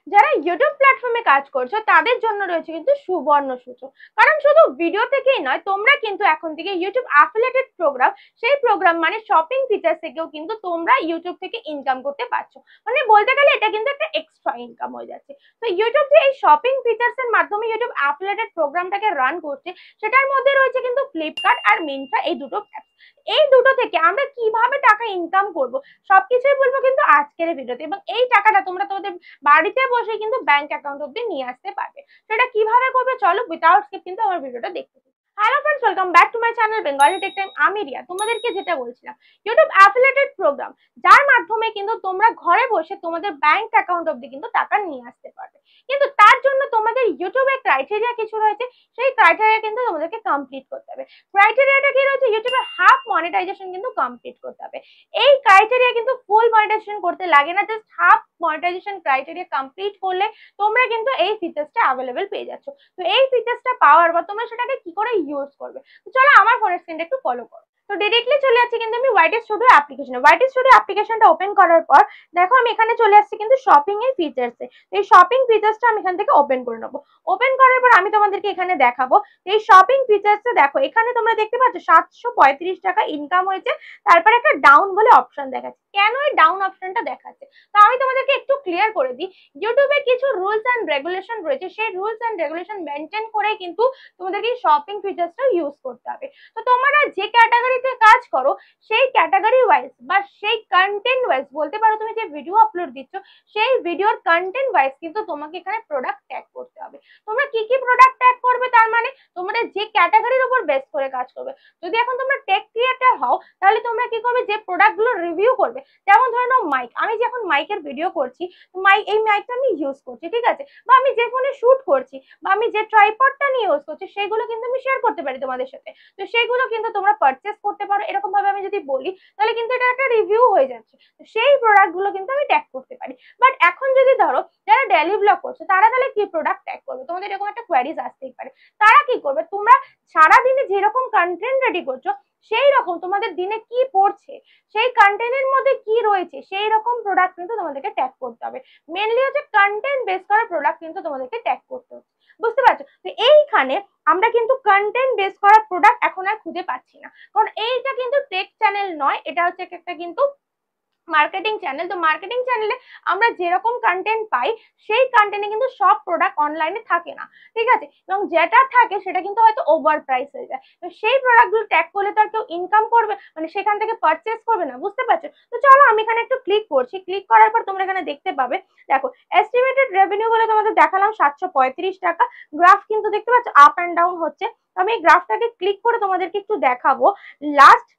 যারা ইউটিউব প্ল্যাটফর্মে কাজ করছো তাদের জন্য রয়েছে কিন্তু সুবর্ণ সুযোগ। কারণ শুধু ভিডিও থেকেই নয়, তোমরা কিন্তু এখন থেকে ইউটিউব অ্যাফিলিয়েটেড প্রোগ্রাম, সেই প্রোগ্রাম মানে শপিং ফিচার থেকেও কিন্তু তোমরা ইউটিউব থেকে ইনকাম করতে পারছো। মানে বলতে গেলে এটা কিন্তু একটা এক্সট্রা ইনকাম হয়ে যাচ্ছে। তো ইউটিউব যে এই শপিং ফিচার্স এর মাধ্যমে ইউটিউব অ্যাফিলিয়েটেড প্রোগ্রামটাকে রান করছে, সেটার মধ্যে রয়েছে কিন্তু ফ্লিপকার্ট আর মিন্ত্রা, এই দুটো অ্যাপ। এই দুটো থেকে আমরা কিভাবে টাকা ইনকাম করব সবকিছুই বলবো কিন্তু আজকের ভিডিওতে, এবং এই টাকাটা তোমরা তোমাদের বাড়িতে বসে কিন্তু ব্যাংক অ্যাকাউন্ট অব্দি নিয়ে আসতে পারবে। সেটা কিভাবে করবে চলো উইদাউট স্কিপ কিন্তু আমার ভিডিওটা দেখতে। Hello friends, welcome back to my channel Bengali tech time. আমি রিয়া। তোমাদেরকে যেটা বলছিলাম, ইউটিউব অ্যাফিলিয়েটেড প্রোগ্রাম, যার মাধ্যমে কিন্তু তোমরা ঘরে বসে তোমাদের ব্যাংক অ্যাকাউন্ট অব্দি কিন্তু টাকা নিয়ে আসতে পারবে। কিন্তু তার জন্য তোমাদের ইউটিউবে ক্রাইটেরিয়া কিছু রয়েছে, সেই ক্রাইটেরিয়া কিন্তু তোমাদেরকে কমপ্লিট করতে হবে। ক্রাইটেরিয়াটা কি রয়েছে? ইউটিউবে হাফ মনিটাইজেশন কিন্তু কমপ্লিট করতে হবে। এই ক্রাইটেরিয়া কিন্তু ফুল মনিটাইজেশন করতে লাগে না, just half monetization criteria complete করলে তোমরা কিন্তু এই ফিচার্সটা অ্যাভেলেবেল পেয়ে যাচ্ছ। তো এই ফিচার্সটা পাওয়ার পর তোমরা সেটাকে কি করে ইউজ করবে, তো চলো আমার ফোনের স্ক্রিনটা একটু ফলো করো। তো ডিরেক্টলি চলে যাচ্ছি কিন্তু আমি ওয়াইটি স্টুডিও অ্যাপ্লিকেশনে। ওয়াইটি স্টুডিও অ্যাপ্লিকেশনটা ওপেন করার পর দেখো আমি এখানে চলে আসছি কিন্তু শপিং এর ফিচার্সে। এই শপিং ফিচার্সটা আমি এখান থেকে ওপেন করে নেবো। ওপেন করার পর আমি তোমাদেরকে এখানে দেখাবো এই শপিং ফিচার্সে। দেখো এখানে তোমরা দেখতে পাচ্ছ 735 টাকা ইনকাম হয়েছে। তারপরে একটা ডাউন বলে অপশন দেখাচ্ছে। কেন এই ডাউন অপশনটা দেখাচ্ছে তো আমি তোমাদেরকে একটু ক্লিয়ার করে দিই। ইউটিউবে কিছু রুলস অ্যান্ড রেগুলেশন রয়েছে, সেই রুলস অ্যান্ড রেগুলেশন মেনটেন করে কিন্তু তোমাদেরকে শপিং ফিচার্সটা ইউজ করতে হবে। তো তোমরা যে ক্যাটাগরিতে কাজ করো সেই ক্যাটাগরি ওয়াইজ বা সেই কন্টেন্ট ওয়াইজ বলতে পারো, তুমি যে ভিডিও আপলোড দিচ্ছ সেই ভিডিওর কন্টেন্ট ওয়াইজ কিন্তু তোমাকে এখানে প্রোডাক্ট ট্যাগ করতে হবে। তোমরা কি কি প্রোডাক্ট ট্যাগ করবে তার মানে তোমরা যে ক্যাটাগরির উপর বেস করে কাজ করবে। যদি এখন তোমরা টেক ক্রিয়েটর হও তাহলে তোমরা কি করবে, যে প্রোডাক্টগুলো রিভিউ করবে, যেমন ধরে নাও মাইক, আমি যখন মাইকের ভিডিও করছি, এই মাইকটা আমি ইউজ করছি, ঠিক আছে, বা আমি যে ফোনে শুট করছি, বা আমি যে ট্রাইপডটা নিয়ে ইউজ করছি, সেগুলো কিন্তু আমি শেয়ার করতে পারি তোমাদের সাথে। তো সেগুলো কিন্তু তোমরা পারচেস করতে পারো। এরকম ভাবে আমি যদি বলি তাহলে কিন্তু এটা একটা রিভিউ হয়ে যাচ্ছে। তো সেই প্রোডাক্টগুলো কিন্তু আমি ট্যাগ করতে পারি। বাট এখন যদি ধরো যারা ডেইলি ব্লগ করছে তারা তাহলে কি প্রোডাক্ট ট্যাগ করবে, তোমাদের এরকম একটা কোয়ারিজ আসতেই পারে। তারা কি করবে, তোমরা সারাদিনে যেরকম কন্টেন্ট রেডি করছো সেই রকম তোমাদের দিনে কি পড়ছে, সেই কন্টেন্টের মধ্যে কি রয়েছে, সেই রকম প্রোডাক্ট কিন্তু তোমাদেরকে ট্যাগ করতে হবে। মেনলি হচ্ছে কন্টেন্ট বেস করা প্রোডাক্ট কিন্তু তোমাদেরকে ট্যাগ করতে হচ্ছে। বুঝতে পারছো? তো এইখানে আমরা কিন্তু কন্টেন্ট বেস করা প্রোডাক্ট এখন আর খুঁজে পাচ্ছি না, কারণ এইটা কিন্তু টেক চ্যানেল নয়, এটা হচ্ছে একটা কিন্তু মার্কেটিং চ্যানেল। তো মার্কেটিং চ্যানেলে আমরা যেরকম কন্টেন্ট পাই সেই কন্টেন্টে কিন্তু সব প্রোডাক্ট অনলাইনে থাকে না, ঠিক আছে, এবং যেটা থাকে সেটা কিন্তু হয়তো ওভার প্রাইস হয়ে যায়। তো সেই প্রোডাক্টগুলো ট্যাগ করলে তো আর কেউ ইনকাম করবে, মানে সেখান থেকে পারচেস করবে না। বুঝতে পারছো? তো চলো আমি এখানে একটু ক্লিক করছি। ক্লিক করার পর তোমরা এখানে দেখতে পাবে, দেখো এস্টিমেটেড রেভিনিউ বলে তোমাদের দেখালাম 735 টাকা। গ্রাফ কিন্তু দেখতে পাচ্ছ আপ অ্যান্ড ডাউন হচ্ছে। আমি এই গ্রাফটাকে ক্লিক করে তোমাদেরকে একটু দেখাবো লাস্ট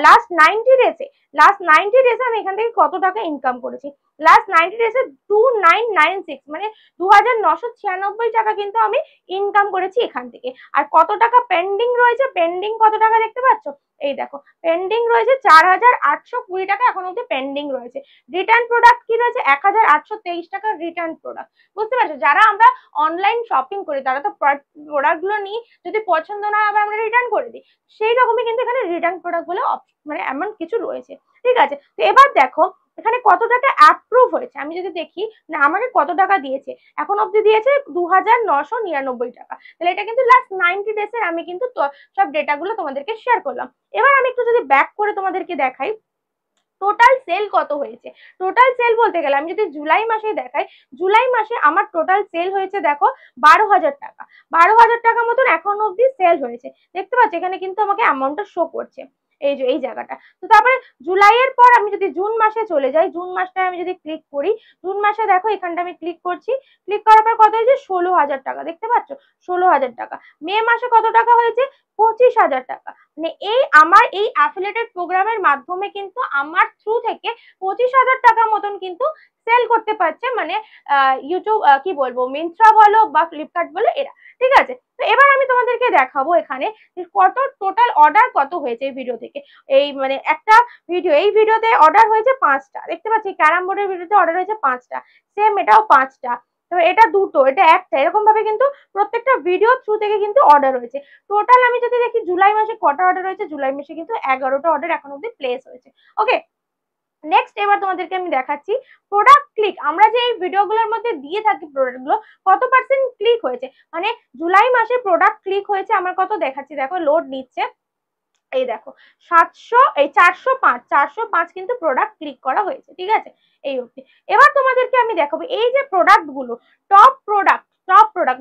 লাস্ট 90 ডেজে। লাস্ট 90 ডেজে আমি এখান থেকে কত টাকা ইনকাম করেছি। লাস্ট 90 ডেজে 2996 মানে 2996 টাকা কিন্তু আমি ইনকাম করেছি এখান থেকে। আর কত টাকা পেন্ডিং রয়েছে, পেন্ডিং কত টাকা দেখতে পাচ্ছ, এই দেখো পেন্ডিং রয়েছে 4820 টাকা এখন অব্দি পেন্ডিং রয়েছে। রিটার্ন প্রোডাক্ট কি রয়েছে, 1823 টাকার রিটার্ন প্রোডাক্ট। বুঝতে পারছো? যারা আমরা অনলাইন শপিং করি তারা তো প্রোডাক্ট গুলো নিই, যদি পছন্দ না হবে আমরা রিটার্ন করে দিই। সেই রকমই কিন্তু এখানে রিটার্ন প্রোডাক্ট বলে মানে এমন কিছু রয়েছে, ঠিক আছে। তো এবার দেখো এখানে কত টাকা অ্যাপ্রুভ হয়েছে, আমি যদি দেখি না আমাকে কত টাকা দিয়েছে, এখন অব্দি দিয়েছে 2999 টাকা। তাহলে এটা কিন্তু লাস্ট 90 ডেজের আমি কিন্তু সব ডেটাগুলো তোমাদেরকে শেয়ার করলাম। এবার আমি একটু যদি ব্যাক করে তোমাদেরকে দেখাই টোটাল সেল কত হয়েছে। টোটাল সেল বলতে গেলে আমি যদি জুলাই মাসে দেখাই, জুলাই মাসে আমার টোটাল সেল হয়েছে দেখো 12,000 টাকা। 12,000 টাকা মতন এখন অব্দি সেল হয়েছে। দেখতে পাচ্ছ এখানে কিন্তু আমাকে অ্যামাউন্টটা শো করছে, এই যে এই জায়গাটা। তো তারপরে জুলাইয়ের পর আমি যদি জুন মাসে চলে যাই, জুন মাসটায় আমি যদি ক্লিক করি, জুন মাসে দেখো এখানটা আমি ক্লিক করছি। ক্লিক করার পর কত হয়েছে, 16,000 টাকা। দেখতে পাচ্ছ 16,000 টাকা। মে মাসে কত টাকা হয়েছে, 25,000 টাকা। মানে এই আমার এই অ্যাফিলিয়েটেড প্রোগ্রামের মাধ্যমে কিন্তু আমার থ্রু থেকে 25,000 টাকা মতন কিন্তু সেল করতে পারছে, মানে ইউটিউব কি বলবো, মিন্ত্রা বলো বা ফ্লিপকার্ট বলো এরা, ঠিক আছে। তো এবার আমি তোমাদেরকে দেখাবো এখানে কত টোটাল অর্ডার কত হয়েছে এই ভিডিও থেকে। এই মানে একটা ভিডিও, এই ভিডিওতে অর্ডার হয়েছে 5টা। দেখতে পাচ্ছি ক্যারাম বোর্ডের ভিডিওতে অর্ডার হয়েছে 5টা, সেম এটাও 5টা, তো এটা 2টো, এটা একটা, এরকম ভাবে কিন্তু প্রত্যেকটা ভিডিও থ্রু থেকে কিন্তু অর্ডার হয়েছে। টোটাল আমি যদি দেখি জুলাই মাসে কটা অর্ডার হয়েছে, জুলাই মাসে কিন্তু 11টা অর্ডার এখন অব্দি প্লেস হয়েছে। ওকে, নেক্সট এবার তোমাদেরকে আমি দেখাচ্ছি প্রোডাক্ট ক্লিক। আমরা যে এই ভিডিওগুলোর মধ্যে দিয়ে থাকি প্রোডাক্টগুলো কত পার্সেন্ট ক্লিক হয়েছে, মানে জুলাই মাসে প্রোডাক্ট ক্লিক হয়েছে আমার কত দেখাচ্ছি, দেখো লোড নিচ্ছে, এই দেখো 405 কিন্তু প্রোডাক্ট ক্লিক করা হয়েছে, ঠিক আছে এই অবধি। এবার তোমাদেরকে আমি দেখাবো এই যে প্রোডাক্ট গুলো, টপ প্রোডাক্ট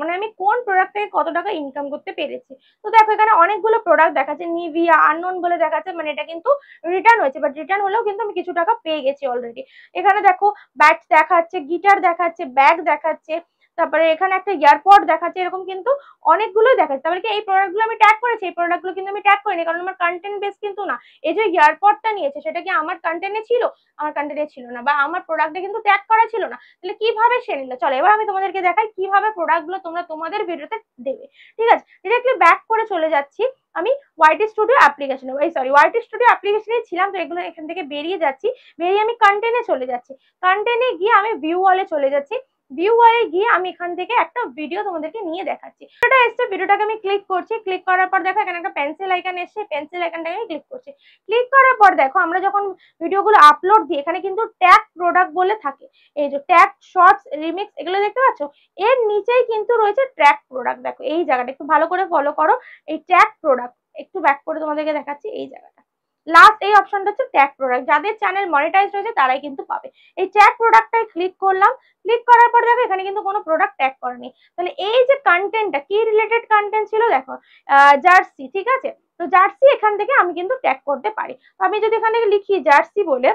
মানে আমি কোন প্রোডাক্ট থেকে কত টাকা ইনকাম করতে পেরেছি। তো দেখো এখানে অনেকগুলো প্রোডাক্ট দেখাচ্ছে, নিভিয়া আননোন বলে দেখাচ্ছে, মানে এটা কিন্তু রিটার্ন হয়েছে, বাট রিটার্ন হলেও কিন্তু আমি কিছু টাকা পেয়ে গেছি অলরেডি। এখানে দেখো ব্যাট দেখাচ্ছে, গিটার দেখাচ্ছে, ব্যাগ দেখাচ্ছে, তারপরে এখানে একটা ইয়ারপড দেখাচ্ছে, এরকম কিন্তু অনেকগুলোই দেখাচ্ছে। তারপরে কি এই প্রোডাক্টগুলো আমি ট্যাগ করেছি? এই প্রোডাক্টগুলো কিন্তু আমি ট্যাগ করিনি, কারণ আমার কন্টেন্ট বেস কিন্তু না। এই যে ইয়ারপডটা নিয়েছে সেটা কি আমার কন্টেন্টে ছিল? আমার কন্টেন্টে ছিল না, বা আমার প্রোডাক্টে কিন্তু ট্যাগ করা ছিল না। তাহলে কিভাবে সে নিল? চলো এবার আমি তোমাদেরকে দেখাই কিভাবে প্রোডাক্টগুলো তোমরা তোমাদের ভিডিওতে দেবে। ঠিক আছে, ডিরেক্টলি ব্যাক করে চলে যাচ্ছি আমি ওয়াইটি স্টুডিও অ্যাপ্লিকেশনে, ওয়াইটি স্টুডিও অ্যাপ্লিকেশনে ছিলাম, তো এগুলো এখান থেকে বেরিয়ে যাচ্ছি, বেরিয়ে আমি কন্টেন্টে চলে যাচ্ছি, কন্টেন্টে গিয়ে আমি ভিউ ওয়ালে চলে যাচ্ছি, ভিউ ওয়ালে গিয়ে আমি এখান থেকে একটা ভিডিও তোমাদেরকে নিয়ে দেখাচ্ছি। ভিডিওটা এসছে, ভিডিওটাকে আমি ক্লিক করছি, ক্লিক করার পর দেখো এখানে একটা পেন্সিল আইকন এসছে, পেন্সিল আইকনটাকে আমি ক্লিক করছি। ক্লিক করার পর দেখো আমরা যখন ভিডিওগুলো আপলোড দিই এখানে কিন্তু ট্যাগ প্রোডাক্ট বলে থাকে, এই যে ট্যাগ, শর্টস, রিমিক্স, এগুলো দেখতে পাচ্ছ, এর নিচেই কিন্তু রয়েছে ট্র্যাক প্রোডাক্ট। দেখো এই জায়গাটা একটু ভালো করে ফলো করো, এই ট্যাগ প্রোডাক্ট একটু ব্যাক করে তোমাদেরকে দেখাচ্ছি, এই জায়গাটা লাস্ট এই অপশনটা হচ্ছে ট্যাগ প্রোডাক্ট, যাদের চ্যানেল মনিটাইজ রয়েছে তারাই কিন্তু পাবে। এই ট্যাগ প্রোডাক্টটাই ক্লিক করলাম, ক্লিক করার পর দেখো এখানে কিন্তু কোনো প্রোডাক্ট ট্যাগ করেনি। তাহলে এই যে কন্টেন্টটা কি রিলেটেড কন্টেন্ট ছিল দেখো, জার্সি, ঠিক আছে, তো জার্সি এখান থেকে আমি কিন্তু ট্যাগ করতে পারি। তো আমি যদি এখানে লিখি জার্সি বলে,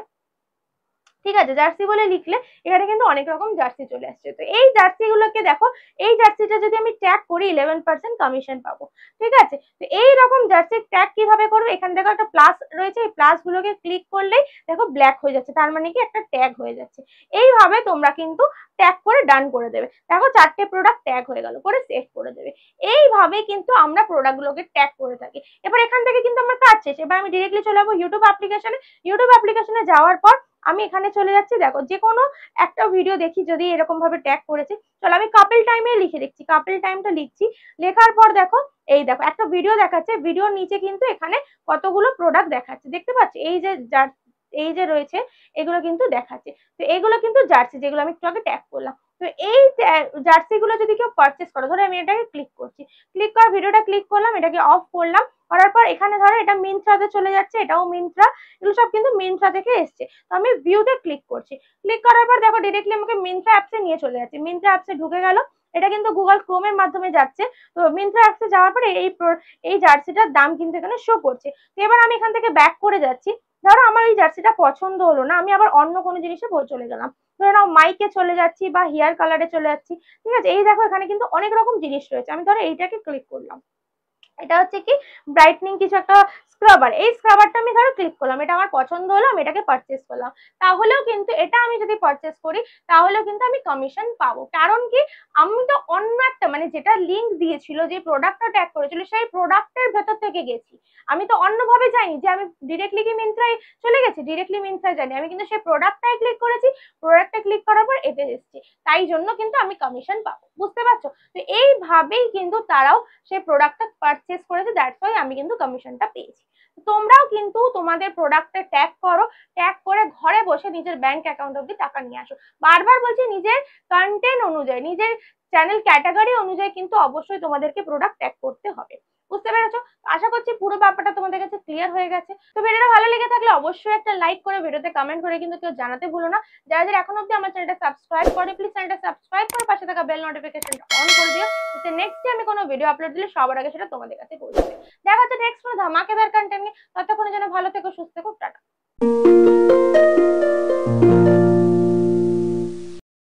ঠিক আছে, জার্সি বলে লিখলে এখানে কিন্তু অনেক রকম জার্সি চলে আসছে। তো এই জার্সি গুলোকে দেখো, এই জার্সিটা যদি আমি ট্যাগ করি 11% কমিশন পাবো, ঠিক আছে। তো এই রকম জার্সি ট্যাগ কিভাবে করবো, এখানে দেখো একটা প্লাস রয়েছে, এই প্লাস গুলোকে ক্লিক করলেই দেখো ব্ল্যাক হয়ে যাচ্ছে, তার মানে কি একটা ট্যাগ হয়ে যাচ্ছে। এইভাবে তোমরা কিন্তু ট্যাগ করে ডান করে দেবে, দেখো 4টে প্রোডাক্ট ট্যাগ হয়ে গেল, করে সেভ করে দেবে। এইভাবে কিন্তু আমরা প্রোডাক্ট গুলোকে ট্যাগ করে থাকি। এবার এখান থেকে কিন্তু আমার কাজ শেষ, এবার আমি ডিরেক্টলি চলে যাবো ইউটিউব অ্যাপ্লিকেশনে। ইউটিউব অ্যাপ্লিকেশনে যাওয়ার পর আমি এখানে চলে যাচ্ছি, দেখো যে কোনো একটা ভিডিও দেখি যদি এরকম ভাবে ট্যাগ করেছে, চলো আমি কাপল টাইমে লিখে দেখছি, কাপল টাইমটা লিখছি, লেখার পর দেখো এই দেখো একটা ভিডিও দেখাচ্ছে, ভিডিওর নিচে কিন্তু এখানে কতগুলো প্রোডাক্ট দেখাচ্ছে, দেখতে পাচ্ছি এই যে রয়েছে এগুলো কিন্তু দেখাচ্ছে। তো এগুলো কিন্তু জার্সি, যেগুলো আমি একটু আগে ট্যাগ করলাম। তো এই জার্সি গুলো যদি কেউ পারচেস করো, ধরো আমি এটাকে ক্লিক করছি, ক্লিক করার ভিডিওটা ক্লিক করলাম, এটাকে অফ করলাম, করার পর এখানে ধরো এটা মিন্ত্রাতে চলে যাচ্ছে, এটাও মিন্ত্রা, এগুলো সব কিন্তু মিন্ত্রা থেকে এসছে। তো আমি ভিউতে ক্লিক করছি, ক্লিক করার পর দেখো ডিরেক্টলি আমাকে মিন্ত্রা অ্যাপসে নিয়ে চলে যাচ্ছে, মিন্ত্রা অ্যাপসে ঢুকে গেল, এটা কিন্তু গুগল ক্রোমের মাধ্যমে যাচ্ছে। তো মিন্ত্রা অ্যাপসে যাওয়ার পরে এই জার্সিটার দাম কিন্তু এখানে শো করছে। তো এবার আমি এখান থেকে ব্যাক করে যাচ্ছি, ধরো আমার এই জার্সিটা পছন্দ হলো না, আমি আবার অন্য কোনো জিনিসে চলে গেলাম, ধরো নাও মাইকে চলে যাচ্ছি বা হেয়ার কালারে চলে যাচ্ছি, ঠিক আছে। এই দেখো এখানে কিন্তু অনেক রকম জিনিস রয়েছে, আমি ধরো এইটাকে ক্লিক করলাম, এটা হচ্ছে কি ব্রাইটনিং কিছু একটা স্ক্রাবার, এই স্ক্রাবারটা আমি ধরো ক্লিক করলাম, এটা আমার পছন্দ হলো, আমি এটাকে পারচেস করলাম, তাহলেও কিন্তু এটা আমি যদি পারচেস করি তাহলেও কিন্তু আমি কমিশন পাবো। কারণ কি, আমি তো অন্য একটা মানে যেটা লিঙ্ক দিয়েছিল, যে প্রোডাক্টটা ট্যাগ করেছিল সেই প্রোডাক্টের ভেতর থেকে গেছি, আমি তো অন্যভাবে যাইনি যে আমি ডিরেক্টলি কি মিন্ত্রায় চলে গেছি, ডিরেক্টলি মিন্ত্রায় যাইনি, আমি কিন্তু সেই প্রোডাক্টটাই ক্লিক করেছি, প্রোডাক্টে ক্লিক করার পর এতে এসেছি, তাই জন্য কিন্তু আমি কমিশন পাবো, বুঝতে পারছো। তো এইভাবেই কিন্তু তারাও সেই প্রোডাক্টটা পারচেস করেছে, দ্যাটস ওয়াই আমি কিন্তু কমিশনটা পেয়েছি। তোমরাও কিন্তু তোমাদের প্রোডাক্টে ট্যাগ করো, ট্যাগ করে ঘরে বসে নিজের ব্যাংক অ্যাকাউন্ট অব্দি টাকা নিয়ে আসো। বারবার বলছি নিজের কন্টেন্ট অনুযায়ী, নিজের চ্যানেল ক্যাটাগরি অনুযায়ী কিন্তু অবশ্যই তোমাদেরকে প্রোডাক্ট ট্যাগ করতে হবে, বুঝতে পেরেছো। আশা করছি পুরো ব্যাপারটা তোমাদের কাছে ক্লিয়ার হয়ে গেছে। তো ভিডিওটা ভালো লেগে থাকলে অবশ্যই একটা লাইক করে, ভিডিওতে কমেন্ট করে কিন্তু কেউ জানাতে ভুলো না। যারা যারা এখন অব্দি আমার চ্যানেলটা সাবস্ক্রাইব করে, প্লিজ চ্যানেলটা সাবস্ক্রাইব করে পাশে থাকা বেল নোটিফিকেশনটা অন করে দিও, যাতে নেক্সট ডে আমি কোনো ভিডিও আপলোড দিলে সবার আগে সেটা তোমাদের কাছে পৌঁছাবে। দেখা হচ্ছে নেক্সট কোনো ধামাকেদার কন্টেন্ট নিয়ে, ততক্ষণের জন্য ভালো থেকো, সুস্থ থেকো, টাটা।